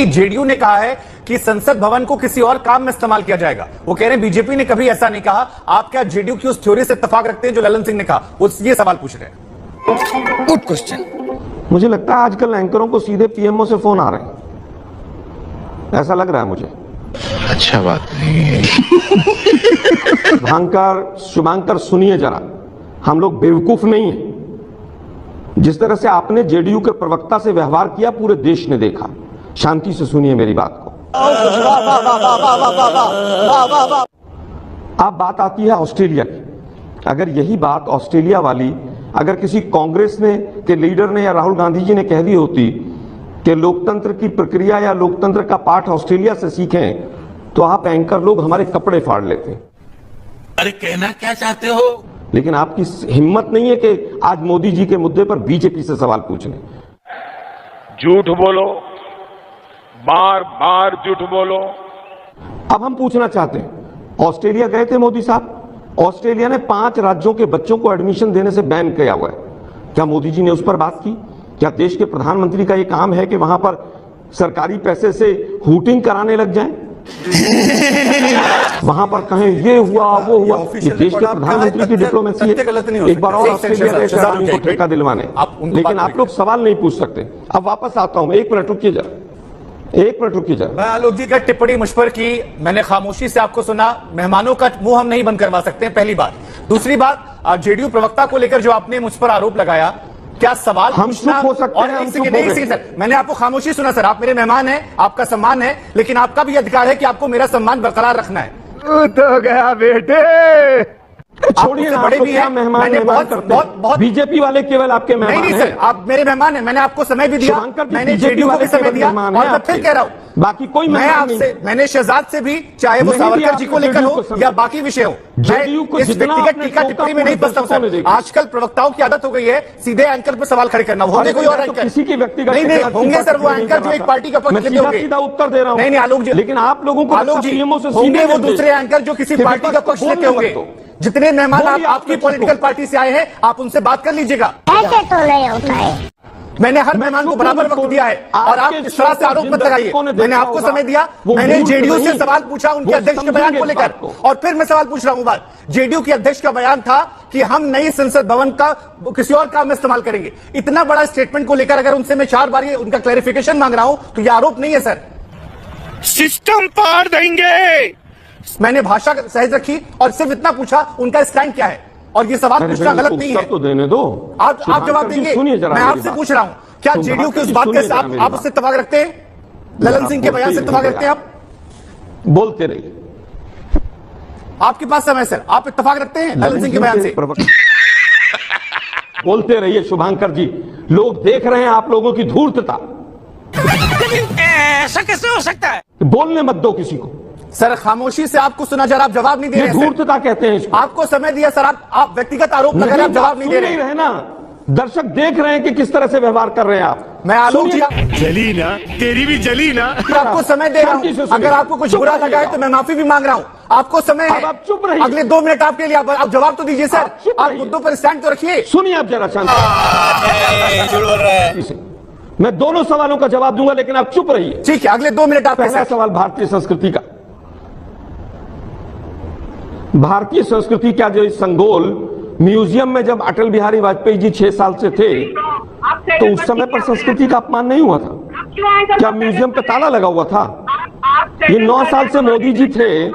JDU ने कहा है कि संसद भवन को किसी और काम में इस्तेमाल किया जाएगा। वो कह रहे हैं बीजेपी ने कभी ऐसा नहीं कहा। आप क्या जेडीयू की उस थ्योरी से इत्तेफाक रखते हैं जो ललन सिंह ने कहा? ये सवाल पूछ रहे हैं। Good question. मुझे लगता है आजकल एंकरों को सीधे पीएमओ से फोन आ रहे हैं, ऐसा लग रहा है मुझे। अच्छा बात नहीं। शुभांकर सुनिए जरा, हम लोग बेवकूफ नहीं है। जिस तरह से आपने जेडीयू के प्रवक्ता से व्यवहार किया पूरे देश ने देखा। शांति से सुनिए मेरी बात को। अब बात आती है ऑस्ट्रेलिया की। अगर यही बात ऑस्ट्रेलिया वाली अगर किसी कांग्रेस ने के लीडर ने या राहुल गांधी जी ने कह दी होती कि लोकतंत्र की प्रक्रिया या लोकतंत्र का पाठ ऑस्ट्रेलिया से सीखें, तो आप एंकर लोग हमारे कपड़े फाड़ लेते। अरे कहना क्या चाहते हो? लेकिन आपकी हिम्मत नहीं है कि आज मोदी जी के मुद्दे पर बीजेपी से सवाल पूछ लें। झूठ बोलो, बार बार झूठ बोलो। अब हम पूछना चाहते हैं, ऑस्ट्रेलिया गए थे मोदी साहब, ऑस्ट्रेलिया ने 5 राज्यों के बच्चों को एडमिशन देने से बैन किया हुआ है। क्या मोदी जी ने उस पर बात की? क्या देश के प्रधानमंत्री का यह काम है कि वहां पर सरकारी पैसे से हूटिंग कराने लग जाएं? वहां पर कहें ये हुआ वो हुआ। ये देश के प्रधानमंत्री की डिप्लोमेसी है। एक बार और ऑस्ट्रेलिया गए थे आदमी को ठेका दिलवाने, लेकिन आप लोग सवाल नहीं पूछ सकते। अब वापस आता हूं मैं, 1 मिनट रुकिए जरा, 1 मिनट रुकिए जरा। मैं आलोक जी का टिप्पणी मुझ पर की, मैंने खामोशी से आपको सुना। मेहमानों का मुंह हम नहीं बंद करवा सकते हैं, पहली बात। दूसरी बात, जेडीयू प्रवक्ता को लेकर जो आपने मुझ पर आरोप लगाया, क्या सवाल हम चुप हो सकते हैं? हम चुप हो गए। सर, मैंने आपको खामोशी सुना सर। आप मेरे मेहमान हैं, आपका सम्मान है, लेकिन आपका भी अधिकार है कि आपको मेरा सम्मान बरकरार रखना है। तो गया बेटे। छोड़िए, बड़े भी हैं मेहमान, बहुत बीजेपी वाले केवल आपके मेहमान नहीं सर, आप मेरे मेहमान हैं। मैंने आपको समय भी दिया, मैंने जेडीयू को भी समय दिया, और मैं फिर कह रहा हूँ बाकी कोई मैं आपसे, मैंने शहजाद से भी, चाहे वो सावरकर जी को लेकर हो या बाकी विषय हो, जेडीयू को इस व्यक्तिगत टीका टिप्पणी में नहीं फंसता हूं। आजकल प्रवक्ताओं की आदत हो गई है सीधे एंकर पर सवाल खड़े करना। होंगे कोई और एंकर, किसी की व्यक्तिगत नहीं होंगे सर वो एंकर जो एक पार्टी का पक्ष लेते होंगे। सीधा उत्तर दे रहा हूं। नहीं आलोक जी, लेकिन आप लोगों को आलोक जी होंगे वो दूसरे एंकर जो किसी पार्टी का पक्ष लेते होंगे। जितने मेहमान आपकी पॉलिटिकल पार्टी से आए हैं, आप उनसे बात कर लीजिएगा। ऐसे तो नहीं होता है। मैंने हर मेहमान को बराबर वक्त दिया है, और आप इस तरह से आरोप मत लगाइए। मैंने आपको समय दिया, मैंने जेडीयू से सवाल पूछा उनके अध्यक्ष के बयान को लेकर, और फिर मैं सवाल पूछ रहा हूं। बात जेडीयू के अध्यक्ष का बयान था कि हम नई संसद भवन का किसी और काम में इस्तेमाल करेंगे। इतना बड़ा स्टेटमेंट को लेकर अगर उनसे मैं 4 बार उनका क्लैरिफिकेशन मांग रहा हूं, तो यह आरोप नहीं है सर। सिस्टम पार देंगे। मैंने भाषा सहज रखी और सिर्फ इतना पूछा उनका स्टैंड क्या है, और ये सवाल पूछना गलत नहीं है। तो देने दो, आप जवाब देंगे। मैं आपसे पूछ रहा हूं, क्या जेडीयू की उस बात के साथ आप उससे इत्तेफाक रखते हैं? ललन सिंह के बयान से इत्तेफाक रखते हैं? आप बोलते रहिए, आपके पास समय सर। आप इत्तेफाक रखते हैं ललन सिंह के बयान से? बोलते रहिए शुभांकर जी, लोग देख रहे हैं आप लोगों की धूर्तता। ऐसा कैसे हो सकता है? बोलने मत दो किसी को। सर खामोशी से आपको सुना जा रहा, आप जवाब नहीं दे रहे। धूर्तता कहते हैं इसको। आपको समय दिया सर, आप व्यक्तिगत आरोप लगा रहे, आप जवाब नहीं दे रहे ना। दर्शक देख रहे हैं कि किस तरह से व्यवहार कर रहे हैं आप। मैं आलोक जी, जली ना, तेरी भी जली ना। आपको समय दे रहा हूं। अगर आपको कुछ बुरा लगा है तो मैं माफी भी मांग रहा हूं। आपको समय है, आप चुप रहिए। अगले 2 मिनट आपके लिए। आप जवाब तो दीजिए सर, आप मुद्दों पर स्टैंड तो रखिए। सुनिए आप जरा शांति। मैं दोनों सवालों का जवाब दूंगा, लेकिन आप चुप रहिए। ठीक है, अगले 2 मिनट आप। पहला सवाल भारतीय संस्कृति का। भारतीय संस्कृति क्या, जो संगोल म्यूजियम में जब अटल बिहारी वाजपेयी जी 6 साल से थे, तो उस समय पर संस्कृति का अपमान नहीं हुआ था? क्या म्यूजियम पे ताला लगा हुआ था? ये 9 साल से मोदी जी थे,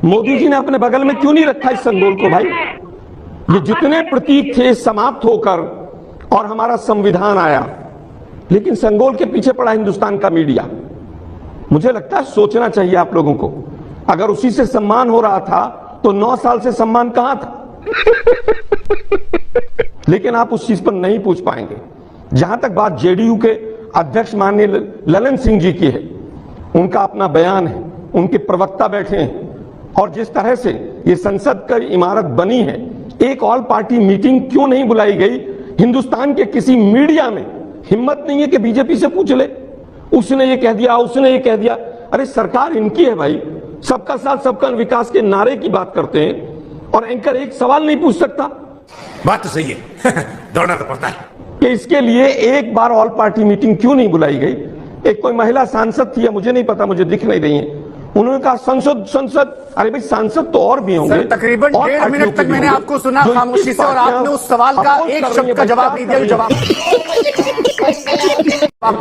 मोदी जी ने अपने बगल में क्यों नहीं रखा इस संगोल को? भाई ये जितने प्रतीक थे समाप्त होकर और हमारा संविधान आया, लेकिन संगोल के पीछे पड़ा हिंदुस्तान का मीडिया। मुझे लगता है सोचना चाहिए आप लोगों को। अगर उसी से सम्मान हो रहा था तो 9 साल से सम्मान कहां था? लेकिन आप उस चीज पर नहीं पूछ पाएंगे। जहां तक बात जेडीयू के अध्यक्ष माननीय ललन सिंह जी की है, उनका अपना बयान है, उनके प्रवक्ता बैठे हैं, और जिस तरह से ये संसद की इमारत बनी है, एक ऑल पार्टी मीटिंग क्यों नहीं बुलाई गई? हिंदुस्तान के किसी मीडिया में हिम्मत नहीं है कि बीजेपी से पूछ ले, उसने ये कह दिया, उसने ये कह दिया। अरे सरकार इनकी है भाई, सबका साथ सबका विकास के नारे की बात करते हैं, और एंकर एक सवाल नहीं पूछ सकता। बात तो सही है। दौड़ना तो पड़ता है कि इसके लिए एक बार ऑल पार्टी मीटिंग क्यों नहीं बुलाई गई? एक कोई महिला सांसद थी, मुझे नहीं पता, मुझे दिख नहीं रही है, उन्होंने कहा संसद। अरे भाई सांसद तो और भी होंगे। सर तकरीबन और 1.5 मिनट तक मैंने आपको सुना जो खामोशी से, और आपने उस सवाल का एक शब्द का जवाब नहीं दिया। जो जवाब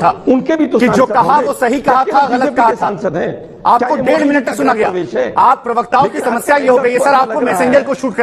था उनके भी तो कि जो सांसद कहा होंगे। वो सही कहा क्या था, केवल गलत बीजेपी कहा के था। सांसद हैं? आपको क्या ये 1.5 मोदी मिनट तक का सुना गया। प्रवेश है? आप प्रवक्ताओं की समस्या ये हो गई है सर, आपको मैसेंजर को शूट कर